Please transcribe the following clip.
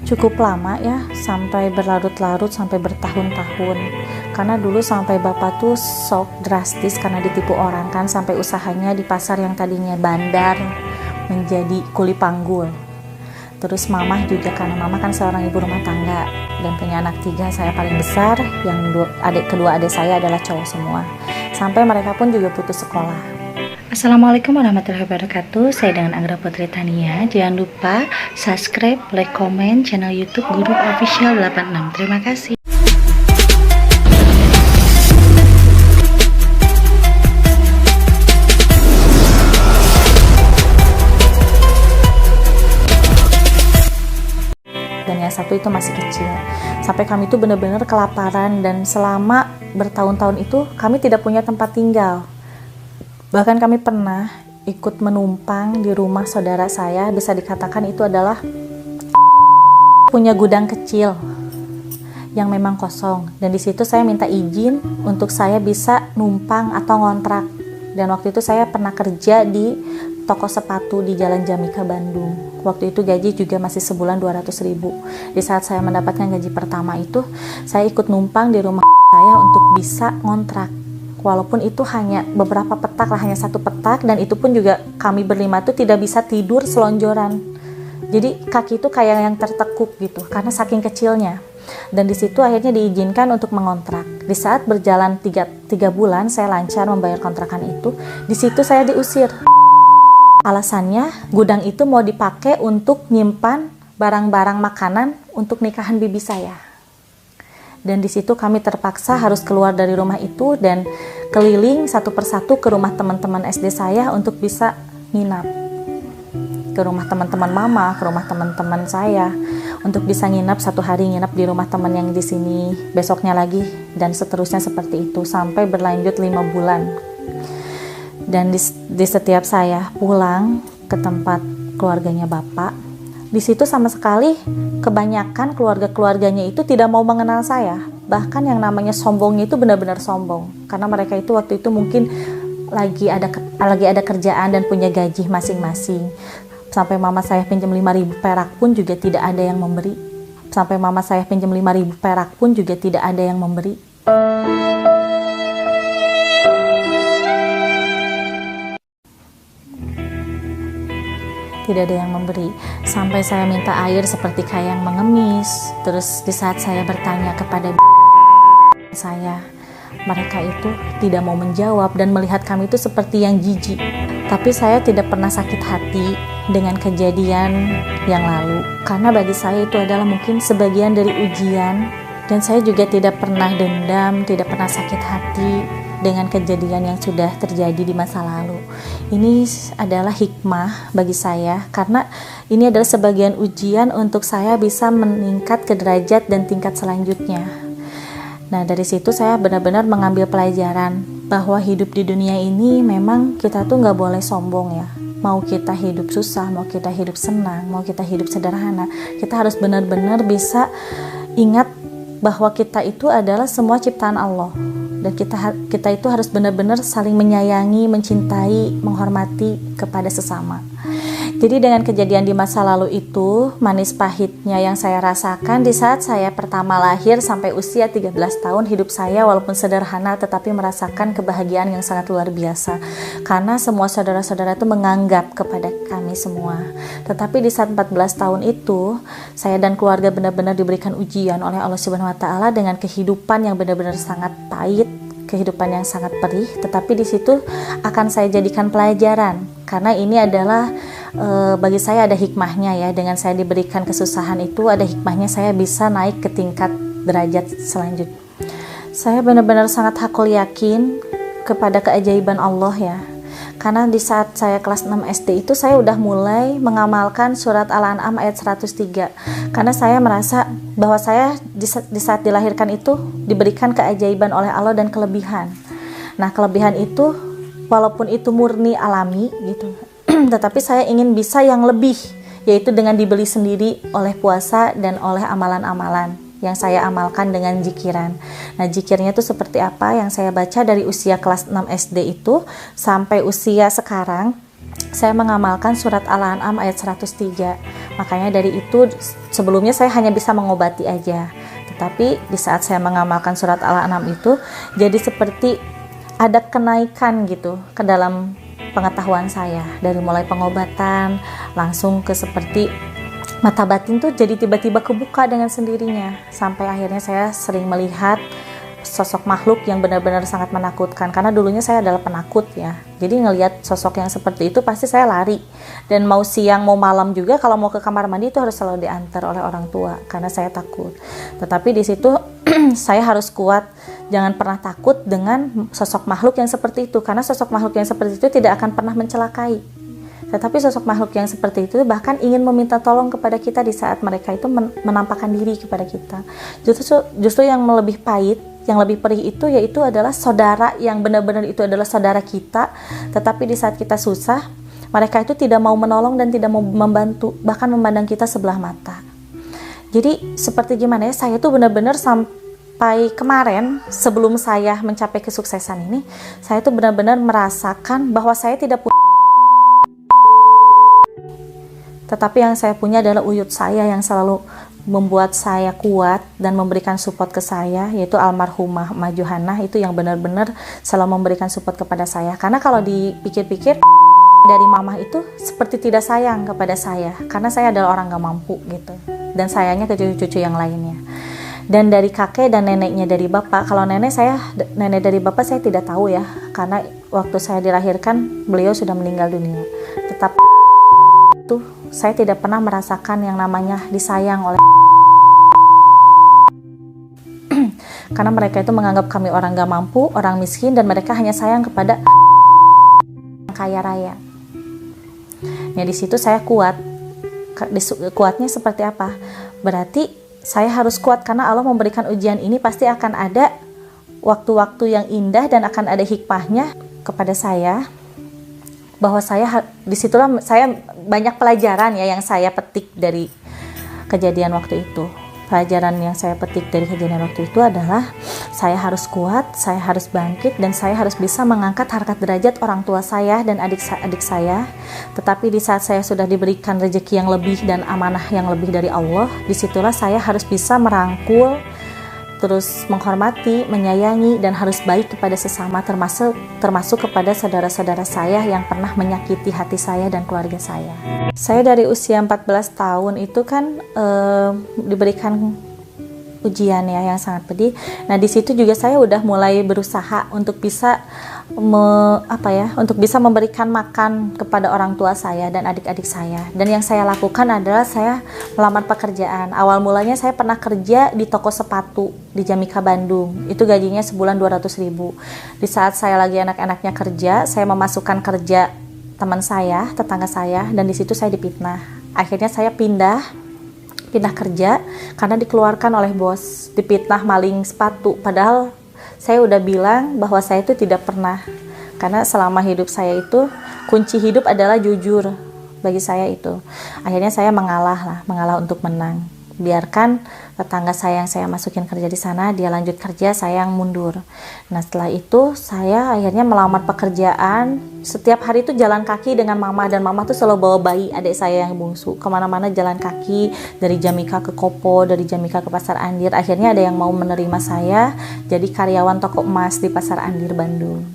cukup lama ya, sampai berlarut-larut, sampai bertahun-tahun. Karena dulu sampai bapak tuh shock drastis karena ditipu orang kan, sampai usahanya di pasar yang tadinya bandar menjadi kuli panggul. Terus mama juga, karena mama kan seorang ibu rumah tangga dan punya anak 3, saya paling besar, yang kedua adik saya adalah cowok semua. Sampai mereka pun juga putus sekolah. Assalamualaikum warahmatullahi wabarakatuh. Saya dengan Anggra Putri Tania. Jangan lupa subscribe, like, komen channel YouTube Guru Official 86. Terima kasih. Dan yang satu itu masih kecil. Sampai kami itu benar-benar kelaparan, dan selama bertahun-tahun itu kami tidak punya tempat tinggal. Bahkan kami pernah ikut menumpang di rumah saudara saya, bisa dikatakan itu adalah punya gudang kecil yang memang kosong. Dan di situ saya minta izin untuk saya bisa numpang atau ngontrak. Dan waktu itu saya pernah kerja di toko sepatu di Jalan Jamika, Bandung. Waktu itu gaji juga masih sebulan 200.000. Di saat saya mendapatkan gaji pertama itu, saya ikut numpang di rumah saya untuk bisa ngontrak. Walaupun itu hanya beberapa petak lah, hanya 1 petak, dan itu pun juga kami berlima tuh tidak bisa tidur selonjoran. Jadi kaki itu kayak yang tertekuk gitu karena saking kecilnya. Dan di situ akhirnya diizinkan untuk mengontrak. Di saat berjalan 3 bulan saya lancar membayar kontrakan itu, di situ saya diusir. Alasannya gudang itu mau dipakai untuk nyimpan barang-barang makanan untuk nikahan bibi saya. Dan di situ kami terpaksa harus keluar dari rumah itu dan keliling satu persatu ke rumah teman-teman SD saya untuk bisa nginap. Ke rumah teman-teman mama, ke rumah teman-teman saya, untuk bisa nginap 1 hari, nginap di rumah teman yang di sini, besoknya lagi, dan seterusnya seperti itu sampai berlanjut 5 bulan. Dan di setiap saya pulang ke tempat keluarganya bapak, di situ sama sekali kebanyakan keluarga-keluarganya itu tidak mau mengenal saya. Bahkan yang namanya sombongnya itu benar-benar sombong. Karena mereka itu waktu itu mungkin lagi ada kerjaan dan punya gaji masing-masing. Sampai mama saya pinjam 5.000 perak pun juga tidak ada yang memberi. Sampai mama saya pinjam 5.000 perak pun juga tidak ada yang memberi. Tidak ada yang memberi. Sampai saya minta air seperti kayak yang mengemis. Terus di saat saya bertanya kepada saya, mereka itu tidak mau menjawab dan melihat kami itu seperti yang jijik. Tapi saya tidak pernah sakit hati dengan kejadian yang lalu, karena bagi saya itu adalah mungkin sebagian dari ujian. Dan saya juga tidak pernah dendam, tidak pernah sakit hati dengan kejadian yang sudah terjadi di masa lalu. Ini adalah hikmah bagi saya, karena ini adalah sebagian ujian untuk saya bisa meningkat ke derajat dan tingkat selanjutnya. Nah, dari situ saya benar-benar mengambil pelajaran bahwa hidup di dunia ini memang kita tuh gak boleh sombong ya. Mau kita hidup susah, mau kita hidup senang, mau kita hidup sederhana, kita harus benar-benar bisa ingat bahwa kita itu adalah semua ciptaan Allah. Dan kita itu harus benar-benar saling menyayangi, mencintai, menghormati kepada sesama. Jadi dengan kejadian di masa lalu itu, manis pahitnya yang saya rasakan di saat saya pertama lahir sampai usia 13 tahun, hidup saya walaupun sederhana tetapi merasakan kebahagiaan yang sangat luar biasa. Karena semua saudara-saudara itu menganggap kepada kami semua. Tetapi di saat 14 tahun itu, saya dan keluarga benar-benar diberikan ujian oleh Allah Subhanahu wa taala dengan kehidupan yang benar-benar sangat pahit, kehidupan yang sangat perih, tetapi di situ akan saya jadikan pelajaran, karena ini adalah bagi saya ada hikmahnya ya. Dengan saya diberikan kesusahan itu ada hikmahnya, saya bisa naik ke tingkat derajat selanjutnya. Saya benar-benar sangat hakul yakin kepada keajaiban Allah ya. Karena di saat saya kelas 6 SD itu saya udah mulai mengamalkan surat Al-An'am ayat 103. Karena saya merasa bahwa saya di saat dilahirkan itu diberikan keajaiban oleh Allah dan kelebihan. Nah, kelebihan itu walaupun itu murni alami gitu, tetapi saya ingin bisa yang lebih, yaitu dengan dibeli sendiri oleh puasa dan oleh amalan-amalan yang saya amalkan dengan zikiran. Nah, zikirnya itu seperti apa yang saya baca dari usia kelas 6 SD itu sampai usia sekarang. saya mengamalkan surat Al-An'am ayat 103. Makanya dari itu sebelumnya saya hanya bisa mengobati aja. Tetapi di saat saya mengamalkan surat Al-An'am itu jadi seperti ada kenaikan gitu ke dalam pengetahuan saya. Dari mulai pengobatan langsung ke seperti mata batin tuh jadi tiba-tiba kebuka dengan sendirinya. Sampai akhirnya saya sering melihat sosok makhluk yang benar-benar sangat menakutkan, karena dulunya saya adalah penakut ya. Jadi ngelihat sosok yang seperti itu pasti saya lari, dan mau siang mau malam juga kalau mau ke kamar mandi itu harus selalu diantar oleh orang tua karena saya takut. Tetapi di situ saya harus kuat, jangan pernah takut dengan sosok makhluk yang seperti itu, karena sosok makhluk yang seperti itu tidak akan pernah mencelakai. Tetapi sosok makhluk yang seperti itu bahkan ingin meminta tolong kepada kita di saat mereka itu menampakkan diri kepada kita. Justru yang lebih pahit, yang lebih perih itu yaitu adalah saudara yang benar-benar itu adalah saudara kita, tetapi di saat kita susah, mereka itu tidak mau menolong dan tidak mau membantu, bahkan memandang kita sebelah mata. Jadi seperti gimana ya, saya tuh benar-benar sampai kemarin sebelum saya mencapai kesuksesan ini, saya tuh benar-benar merasakan bahwa saya tidak punya, tetapi yang saya punya adalah uyut saya yang selalu membuat saya kuat dan memberikan support ke saya, yaitu almarhumah Mah Johana. Itu yang benar-benar selalu memberikan support kepada saya. Karena kalau dipikir-pikir dari mama itu seperti tidak sayang kepada saya, karena saya adalah orang gak mampu gitu, dan sayangnya ke cucu-cucu yang lainnya. Dan dari kakek dan neneknya dari bapak, kalau nenek dari bapak saya tidak tahu ya, karena waktu saya dilahirkan beliau sudah meninggal dunia. Tetapi itu saya tidak pernah merasakan yang namanya disayang oleh, karena mereka itu menganggap kami orang gak mampu, orang miskin, dan mereka hanya sayang kepada kaya raya. Ya di situ saya kuat. Kuatnya seperti apa? Berarti saya harus kuat karena Allah memberikan ujian ini pasti akan ada waktu-waktu yang indah dan akan ada hikmahnya kepada saya. Bahwa disitulah saya banyak pelajaran ya yang saya petik dari kejadian waktu itu. Pelajaran yang saya petik dari kejadian waktu itu adalah saya harus kuat, saya harus bangkit, dan saya harus bisa mengangkat harkat derajat orang tua saya dan adik saya. Tetapi di saat saya sudah diberikan rezeki yang lebih dan amanah yang lebih dari Allah, disitulah saya harus bisa merangkul, terus menghormati, menyayangi, dan harus baik kepada sesama, termasuk kepada saudara-saudara saya yang pernah menyakiti hati saya dan keluarga saya. Saya dari usia 14 tahun itu kan diberikan ujian ya yang sangat pedih. Nah di situ juga saya udah mulai berusaha untuk bisa untuk bisa memberikan makan kepada orang tua saya dan adik-adik saya. Dan yang saya lakukan adalah saya melamar pekerjaan. Awal mulanya saya pernah kerja di toko sepatu di Jamika Bandung. Itu gajinya sebulan 200.000. Di saat saya lagi enak-enaknya kerja, saya memasukkan kerja teman saya, tetangga saya, dan di situ saya dipitnah. Akhirnya saya pindah kerja karena dikeluarkan oleh bos, dipitnah maling sepatu. Padahal saya udah bilang bahwa saya itu tidak pernah, karena selama hidup saya itu kunci hidup adalah jujur bagi saya itu. Akhirnya saya mengalah untuk menang. Biarkan tetangga saya yang saya masukin kerja di sana, dia lanjut kerja, saya yang mundur. Nah setelah itu saya akhirnya melamar pekerjaan. Setiap hari itu jalan kaki dengan mama, dan mama tuh selalu bawa bayi adik saya yang bungsu kemana-mana, jalan kaki dari Jamika ke Kopo, dari Jamika ke Pasar Andir. Akhirnya ada yang mau menerima saya jadi karyawan toko emas di Pasar Andir Bandung.